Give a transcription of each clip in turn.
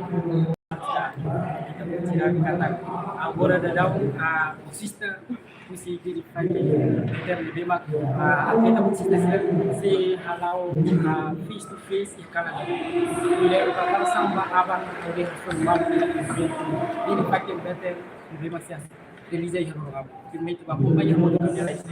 Kita dikatakan agora da daw sista mesti jadi fighting dan lebih mak kita mesti si halau face to face ikala ile para samba aban de formal ini fighting better lebih masih realize yang orang kita itu apa banyak motor yang lain.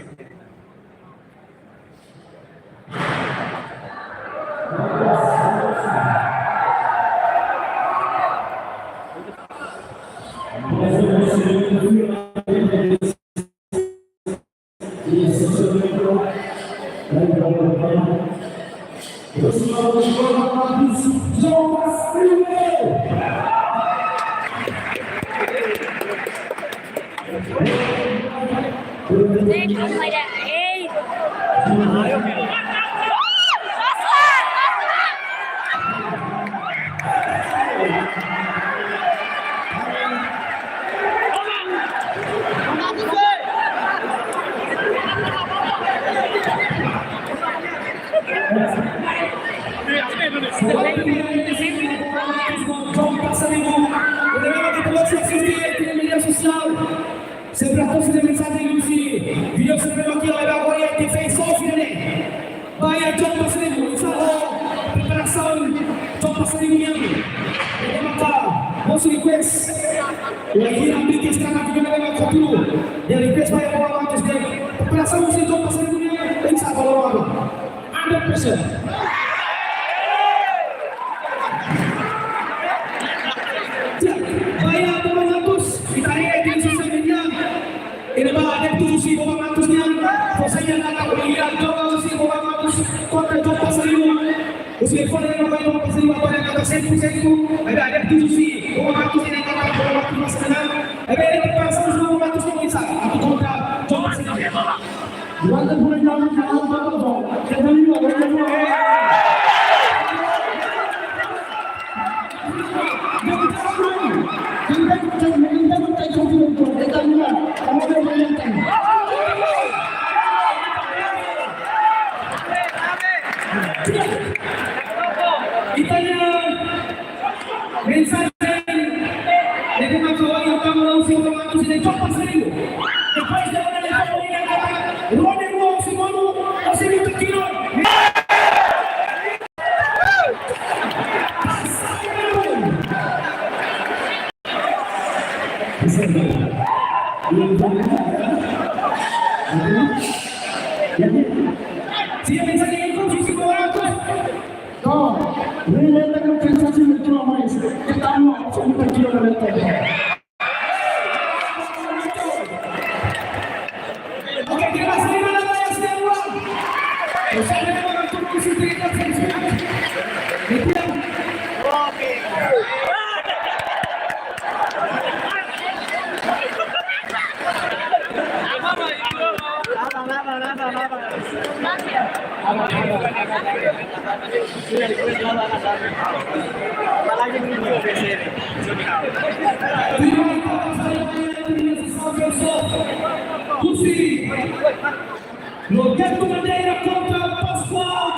Seberapa sudah mensagem Lucy, video sebelum aqui olha agora e tem fez só filho vai a John Passarinho, instalou preparação John Passarinho ele matar, nosso request lagi ambil kes sekarang juga dengan kopi dia request vai a bola antes dele preparação Lucy John Passarinho insya Allah 100%. Ini ada 7.400 yang posenya nak lihat 7.400 kontra John Passarinho. Usifa yang namanya Passarinho apa yang kata itu ada 7.400 yang kata waktu masa menang. Ada yang pasang 7.400 yang bisa atau kontra John Passarinho. Walaupun boleh jalan apa-apa, jangan lupa mensaje de que más hoy estamos haciendo de John Passarinho. Depois da hora de falar, Rony Moore Simonu, assim muito tiro. Sia mensaje yang konsisten orang. No, realmente creo que está haciendo todo más. Estamos haciendo un tiro de ventaja. Ok, que va a salir a la valla de agua. Pues ya le vamos a tomar un sitio de atención. Me cuidan. Ok. Roberto Madeira contra Pascoal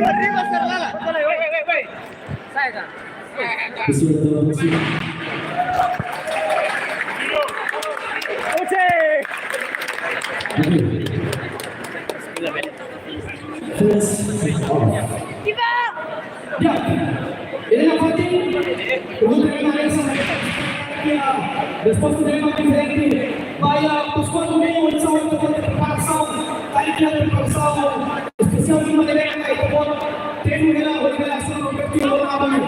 Arriba, Serrala. Sai, cara. Después tenemos diferente. Vaya, pues cuando vengo el sábado de preparación, calidad de preparación, especial de manera que tengo que dar revelación objetivo de la mano.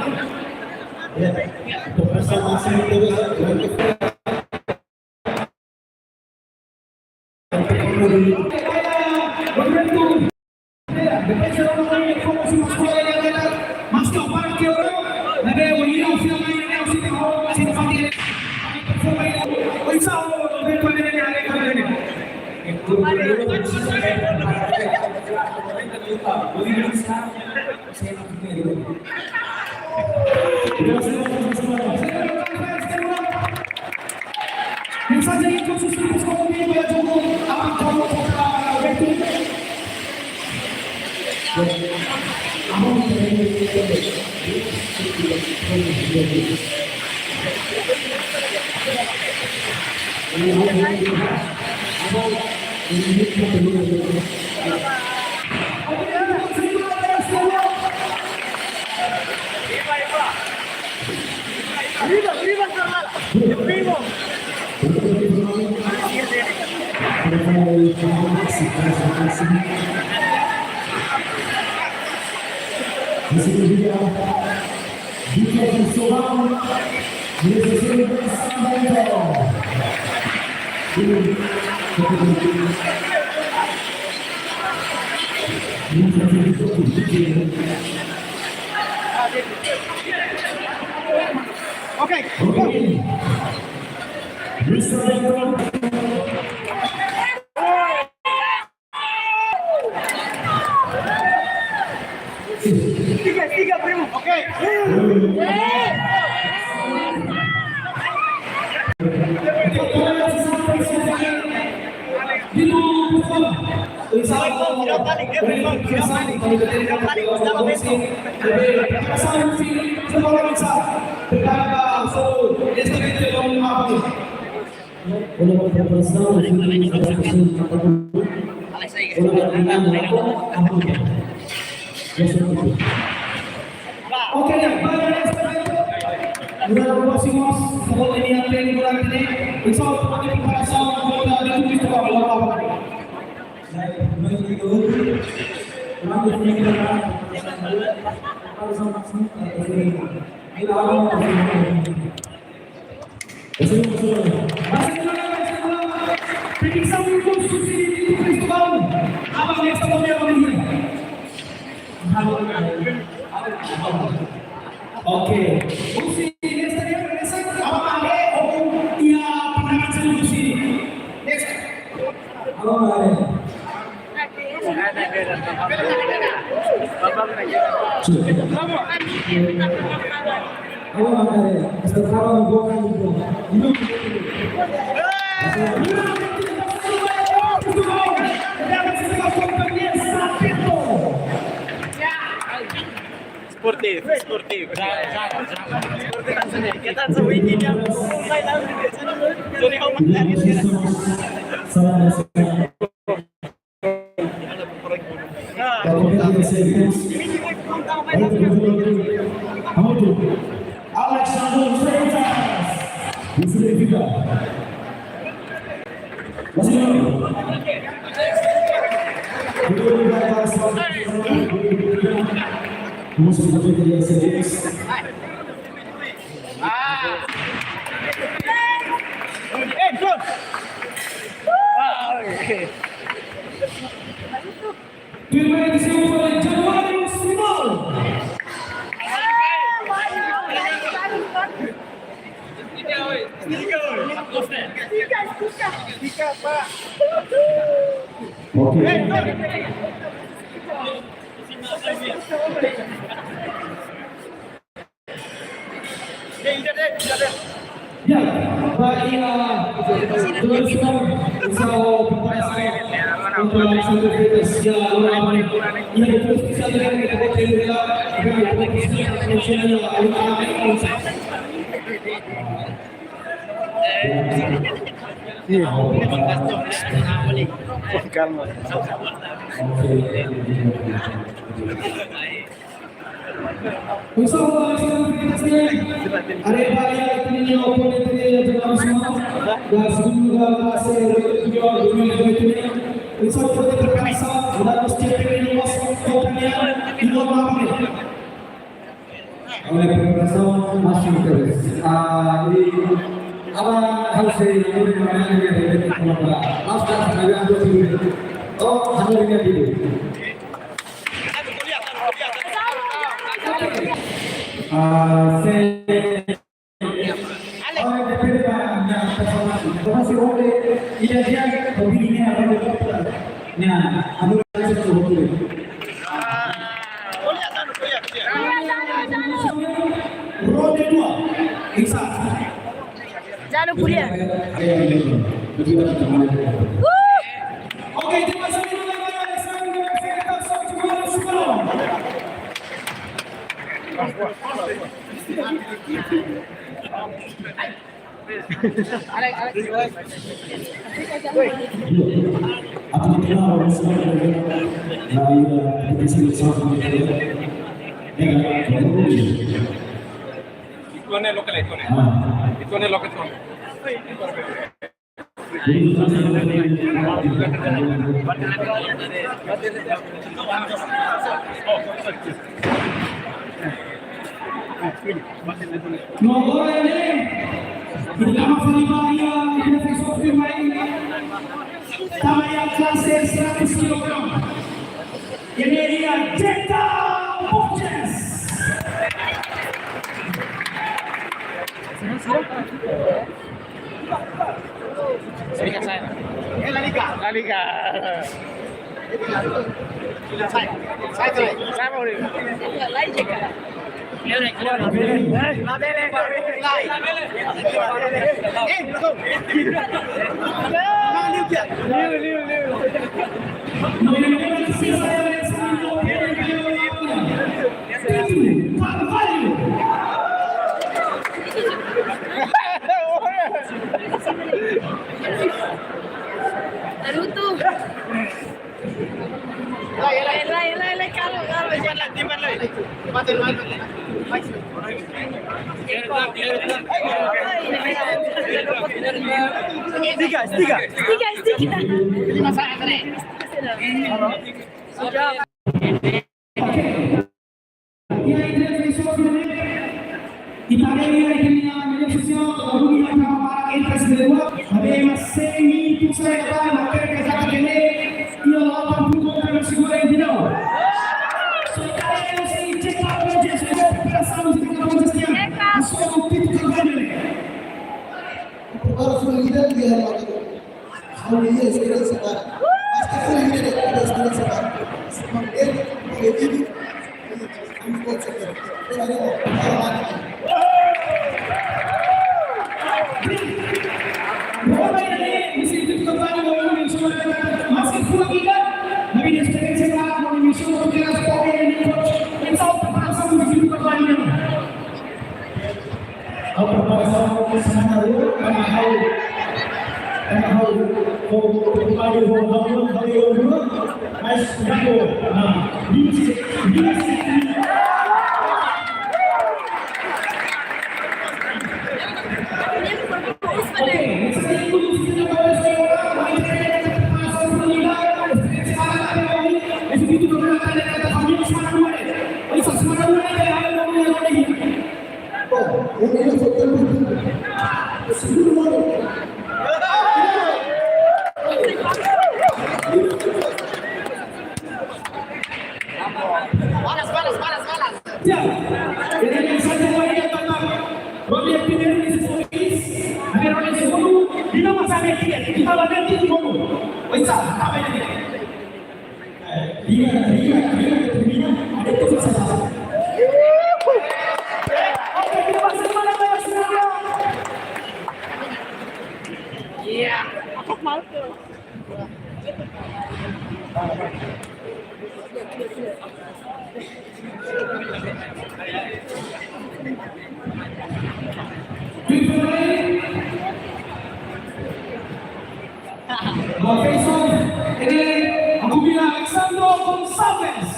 saya maksudnya gitu. Bisa jadi khusus psikologi pada cukup apa kamu betul. Okay. Tiga, primo. Okay. Oke ya, udah próximos sekolah ini yang lain bulan ini, insya Allah pakai pembahasan kita itu bisa apa? Oke, Usi next dia apa lagi? Oh, iya pandangan saya Usi. Next. Sportif. Kita sewingin yang mulai lalu jadi homat dari Alexander Freitas, Yusuf juga. Masih Musik seperti yang serius. Terima kasih kepada Januari Simon. Tiga, Pak. Oke. Ya, bagi terus usaha pembahasan untuk satu kritis yang lama ini terus bisa dengan kita berjaya dengan profesional yang Usaha ada banyak ini oponent yang dalam semua dan sejumlah hasil video ini usaha terpaksa dalam setiap ini masuk kompanya itu apa oleh pembahasan masih terus ini apa harus dilakukan dari keluarga master dengan hanya dulu kedua. Isa. Jangan lupa dia. Oke, terima kasih banyak Alexander Vegeta Sojuan Sukarno. Aku kenal orang semua Ituannya lokal ituannya. Ituannya lokal tuh. Nomor ini bersama Faribaria Indonesia Sofia main tayang klase 100 kg. Ini dia Jeta Borges. Serikat saya. La Liga. La Liga. Saya tuh. Saya mau ini. Lain juga. Naruto. Lai kalau Timpan lagi. Tiga. Lima saya kena. Sudah. Italia termina la meglio sessione, l'unica campana entra in seconda, aveva 6 minuti più 6 ma perché sa che io l'ho battuto per sicuramente no. Italia si Jeta Borges per salvo di Borges sono un piccolo grande. Para su vida dia dia experience kan. Pasti su vida dia experience kan. Semakin jadi ini konsep. Masih kurang ingat, tapi dia sudah cepat menyusul untuk sebagai coach yang tahu terpaksa menuju pertandingan. Aku terpaksa sama lu karena hal mas jago. Nah, Aku bilang Alexander Gonçalves.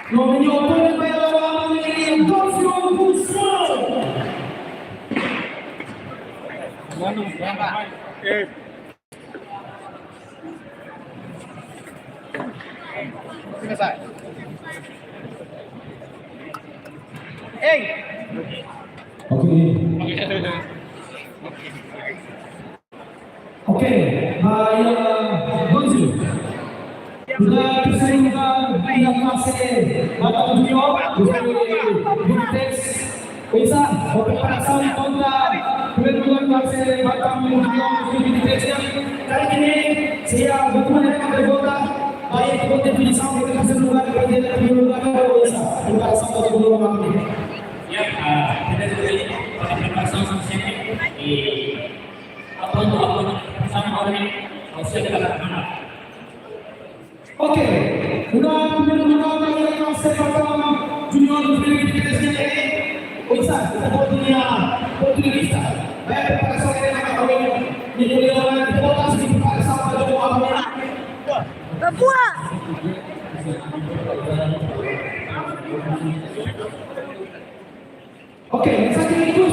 Nomor yang berlawan ini Gosio Busol. Oke, Gosio. sudah disaringkan pihak Persib Batam Junior Vintage bisa berpasang kontra kebetulan Persib Batam Junior Vintage kali ini saya bertemu dengan anggota baik konten di sampai ke keseluruhan bagian penyuluhan bisa berpasang kontra kebetulan ini. Ya, kita sekali berpasang sama di apa sama orang harusnya kita lakukan. Oke, udah yang Persib Batam Junior Vintage ini bisa kita oportunista. Baik pada sore yang kami dimuliakan di kota sini pada sama jemaah. Papua. Oke, saya ikut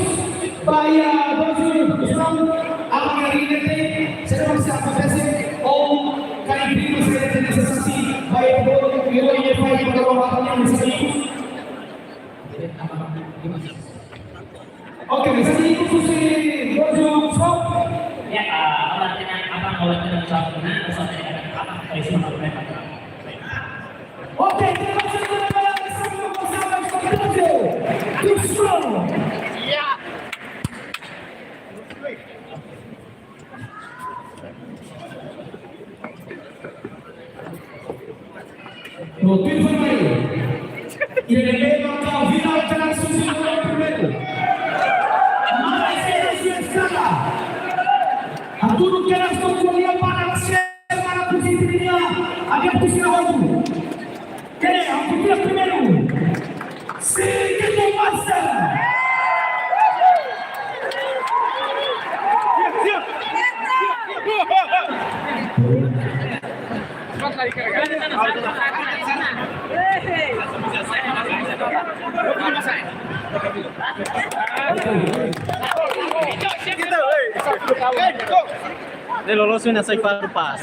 Paya Baju Islam Alam hari ini saya masih apresiasi kali ini saya jadi sensasi Paya Baju Wilayah Paya pada waktu yang saya ikut. Oke, saya ikut Susi Baju Shop. Ya, orang dengan orang dengan satunya bersama dengan apa dari semua mereka. Oke, terima kasih kepada semua bersama Baju. Ya. Mobil vermelho. E ele levanta o final de la sucesión primero. Mas es escala. Arturo que las controlía para la posibilidad. Había pusido algo. ¿Qué? Arturo primero. Sí, que no pasa. Dia lolosin na sa Iparupas.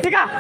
Tiga.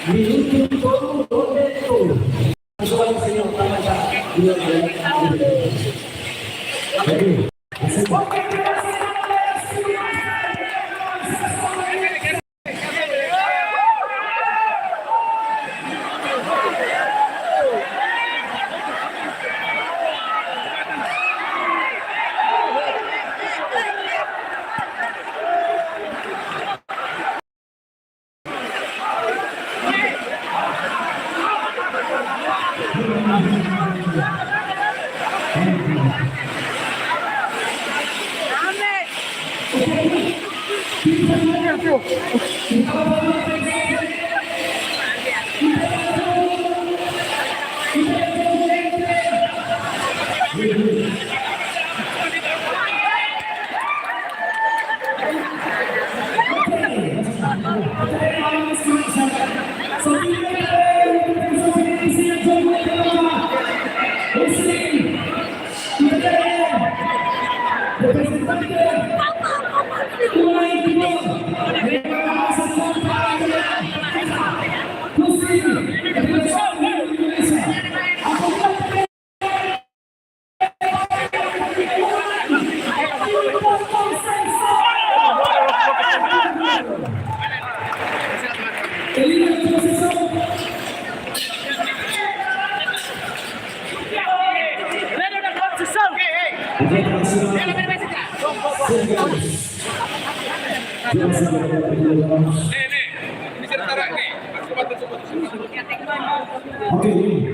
Minuto todo, donde todo. Eso va a enseñar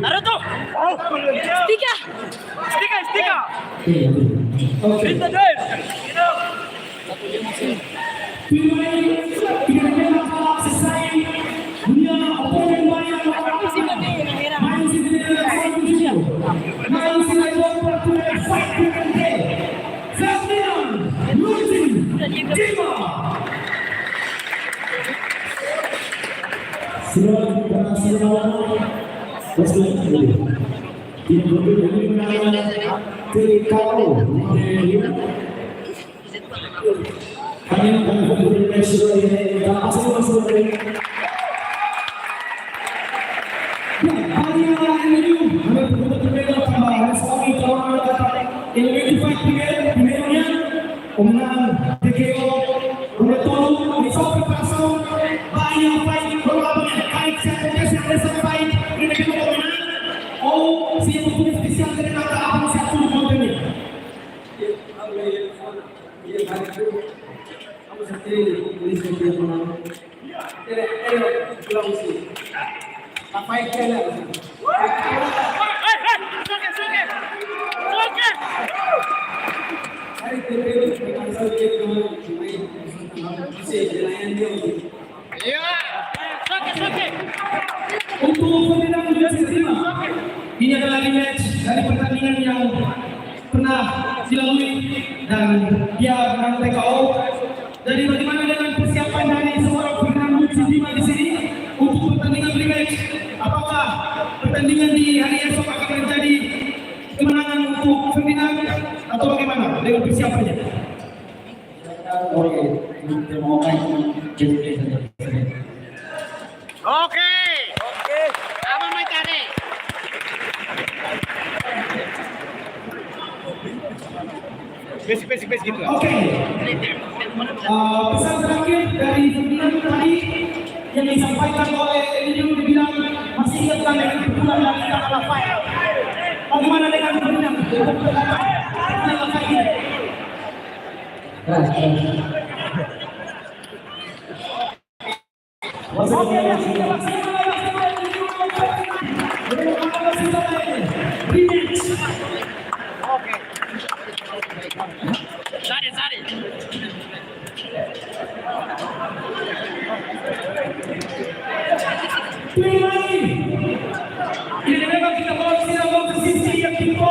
Naruto! Stika! Stika! Kita drive! Ini adalah rematch dari pertandingan yang pernah dilalui dan dia menang TKO. Jadi bagaimana dengan persiapan dari seorang Fernando Cidima di sini untuk pertandingan rematch? Apakah pertandingan di hari esok akan menjadi kemenangan untuk Ferdinand atau bagaimana dengan persiapannya? Oke. Apa mau cari? Basic gitu. Oke. Pesan terakhir dari Ferdinand tadi yang disampaikan oleh Elio dibilang masih ingatkan dengan pukulan dari Rafael. Bagaimana dengan Ferdinand? Ini memang kita bawa ke sisi yang kita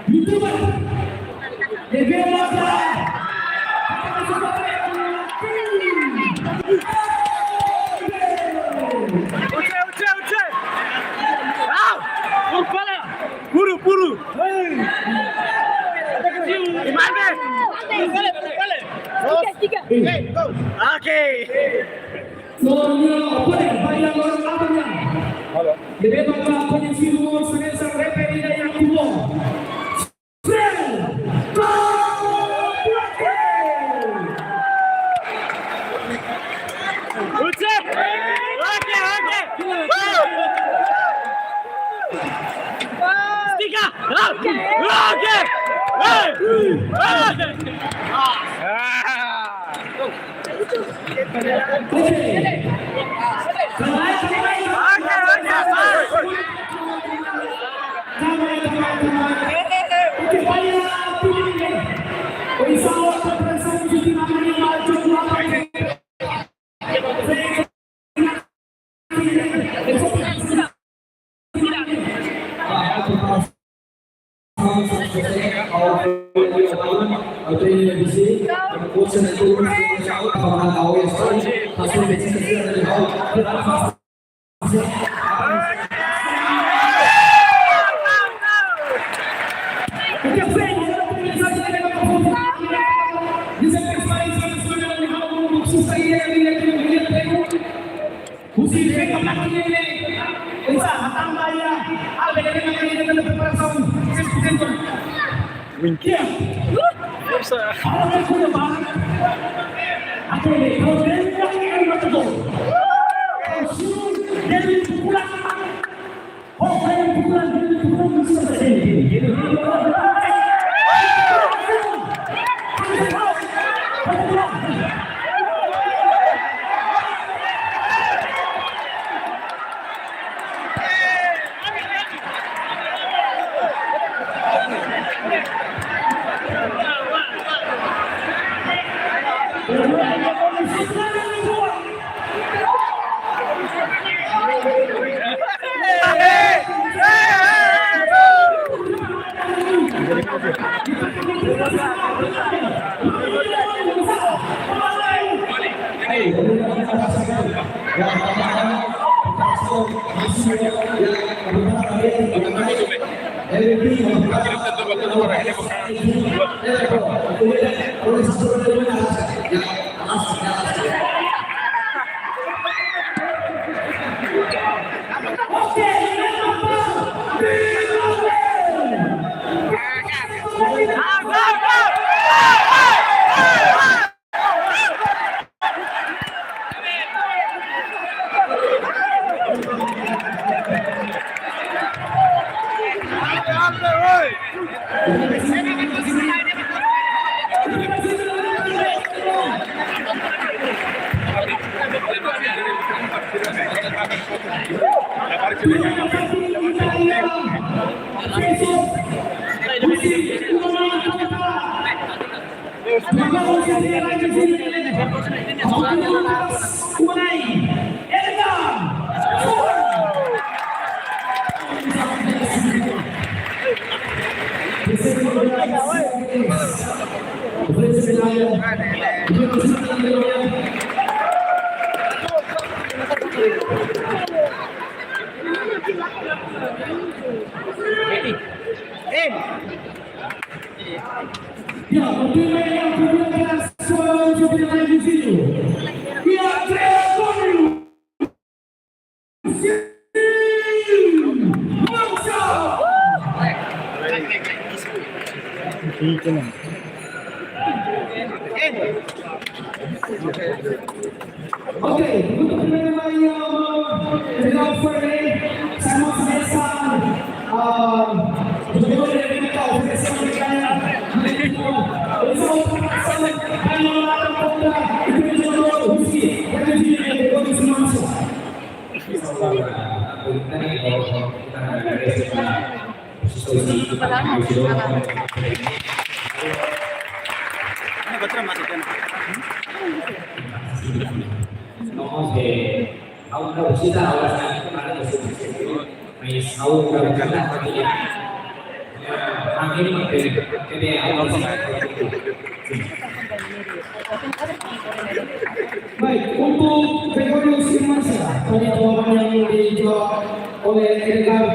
YouTuber. Debela. Uche. Buru. Gimana? Balik. Tiga. Oke. Soalnya apa ya? Bayang orang apa ya? Debela posisi nomor 9 referee yang kedua. Uche. Oke. Tiga. Oke. Akhirnya baik, untuk Gregorius Firmansyah tadi orang yang dijawab oleh Edgar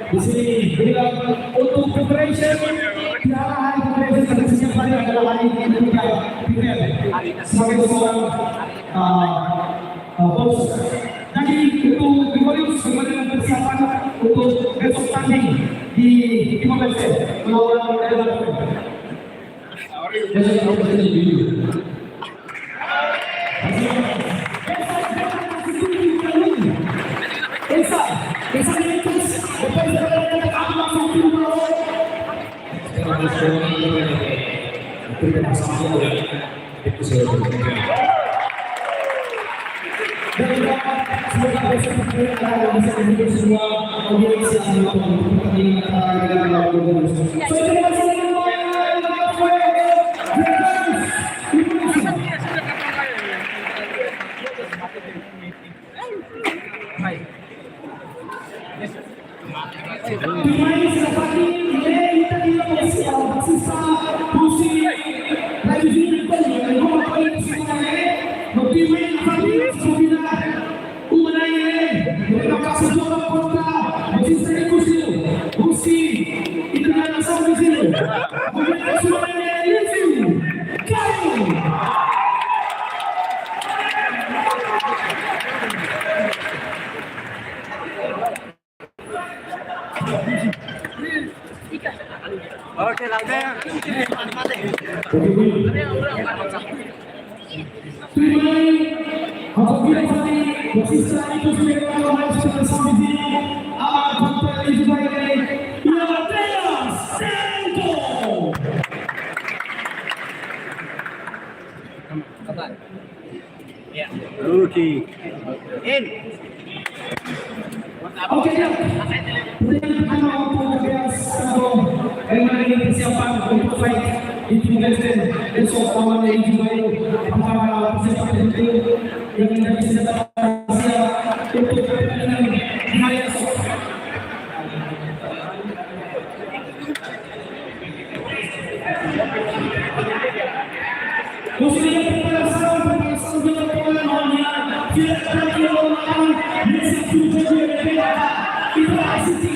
di sini bilang untuk preparation preparation kesiapan adalah hari ini sebagai seorang bos. Jadi untuk Gregorius bagaimana persiapan untuk besok tanding di Timor Leste melawan Edgar. Oke, langsung. Rookie. In. Oke ya, pertanyaan untuk bagaimana persiapan untuk fight di Timor Leste besok lawan Israel? Apakah persiapan itu yang bisa dapat siap untuk pertandingan hari esok? Musuhnya perpasan dengan pengalamannya tidak lagi melawan Messi juga berbeda. Itu asisi.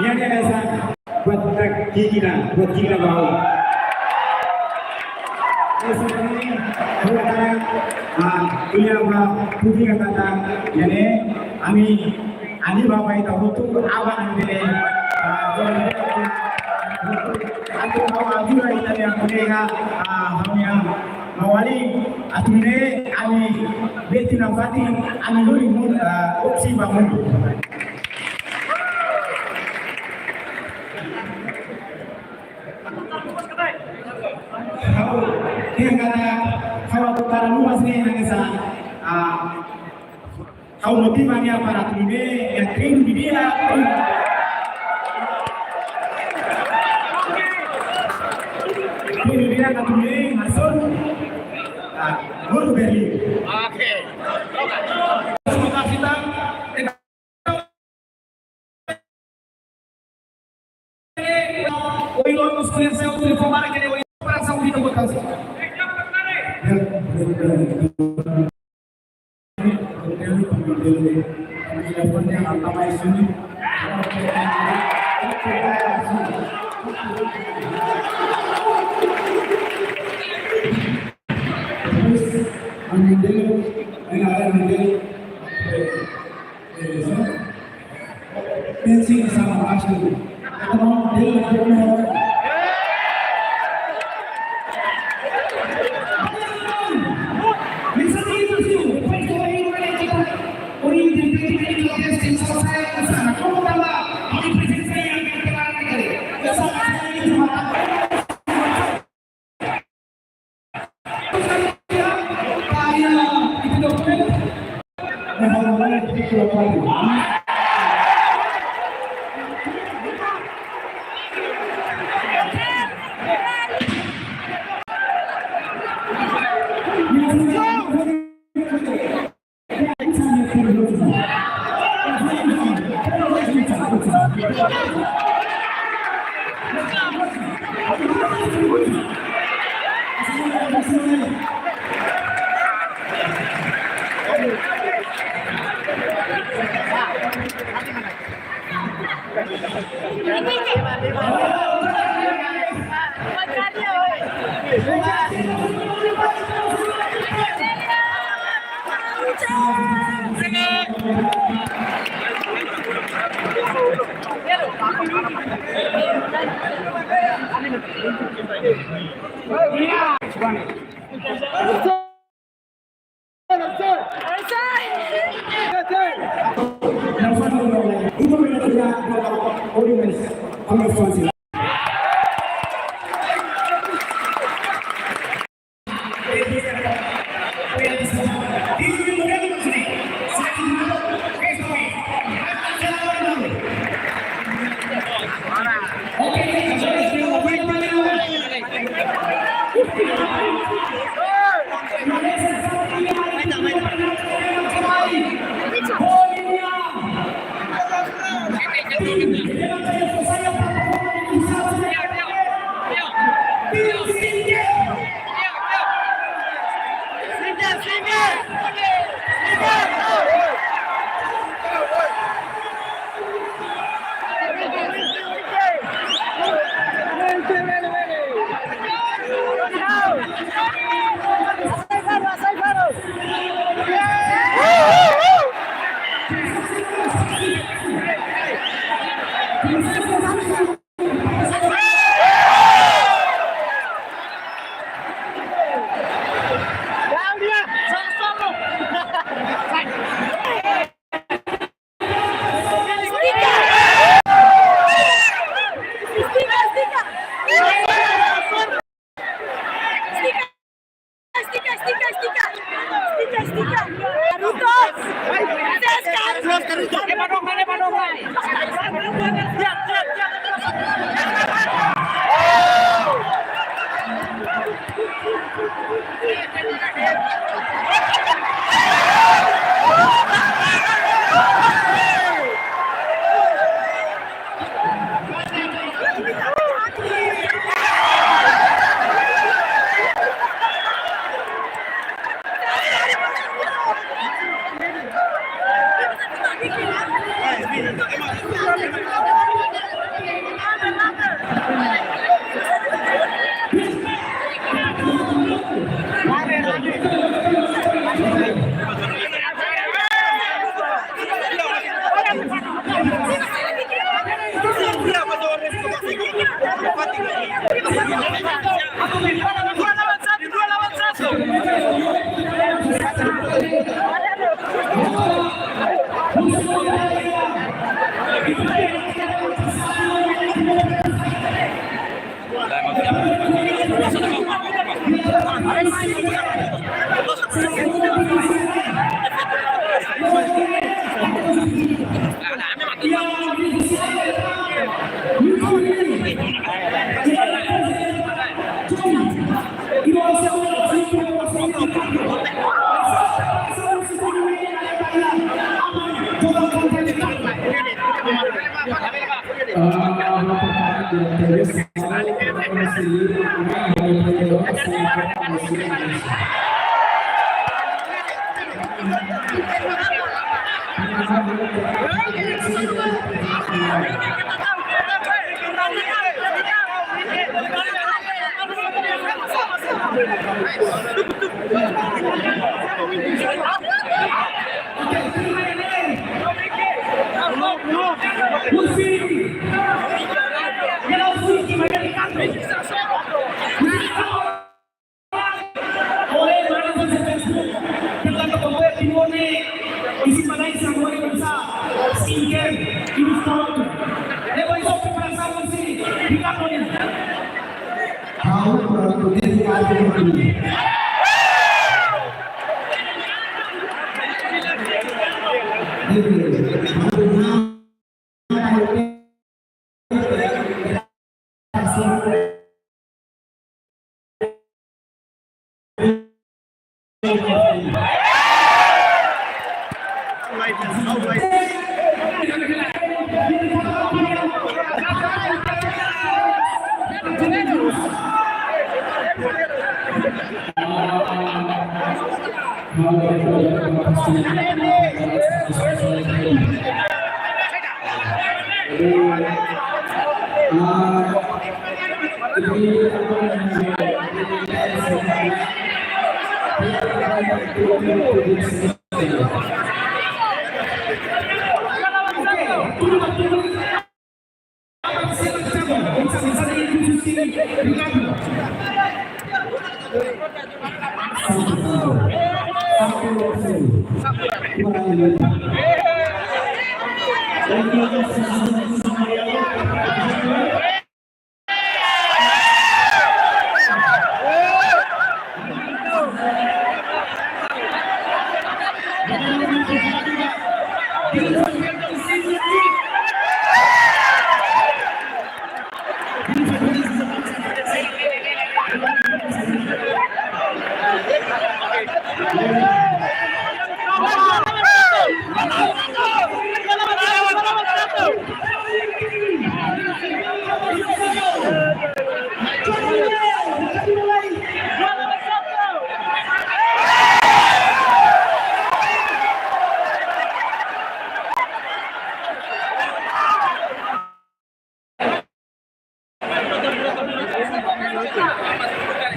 Yan yan sa buat kita bau. Kuliah putih kata yani ani bapak itu betul awak ini aku mau ajulah itu yang mereka hamnya mawali atune ani beti nafati ani lori mun opsi bangun yang kata kalau putaran luas nih yang bisa kau motivasi para atune yang kering di dia ini dia atune masuk gol Berlin. Oke. Semoga kita Oilon Screenshot untuk pemain kene Oilon sang di tempat kasih. Pensing sama asli. Atau dia lebih Thank you.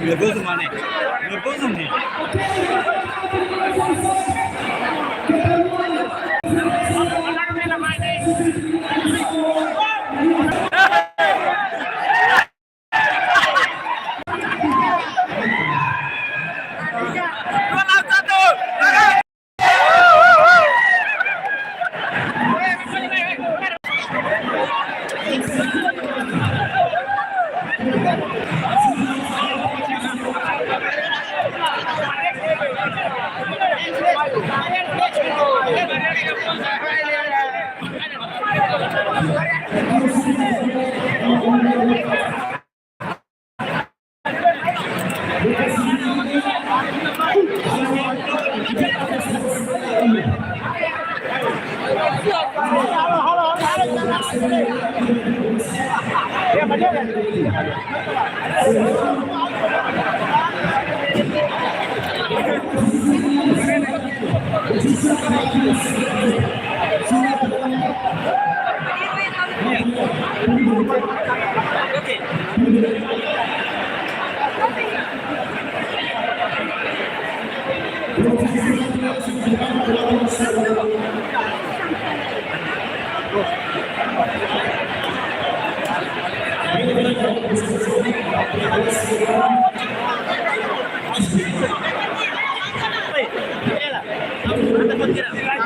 Nervoso mana? Nervoso ni. Anda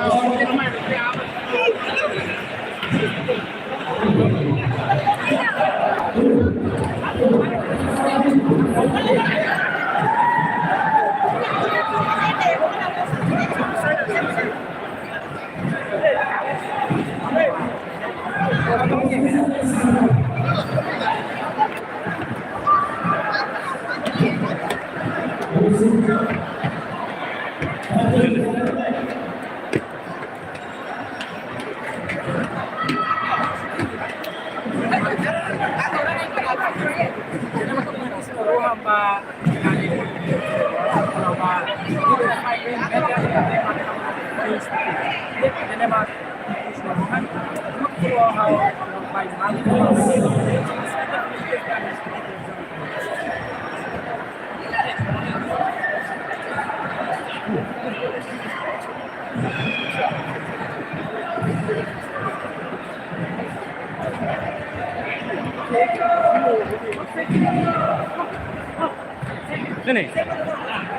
face to face. They never push my hand. Not sure how my hand Sini.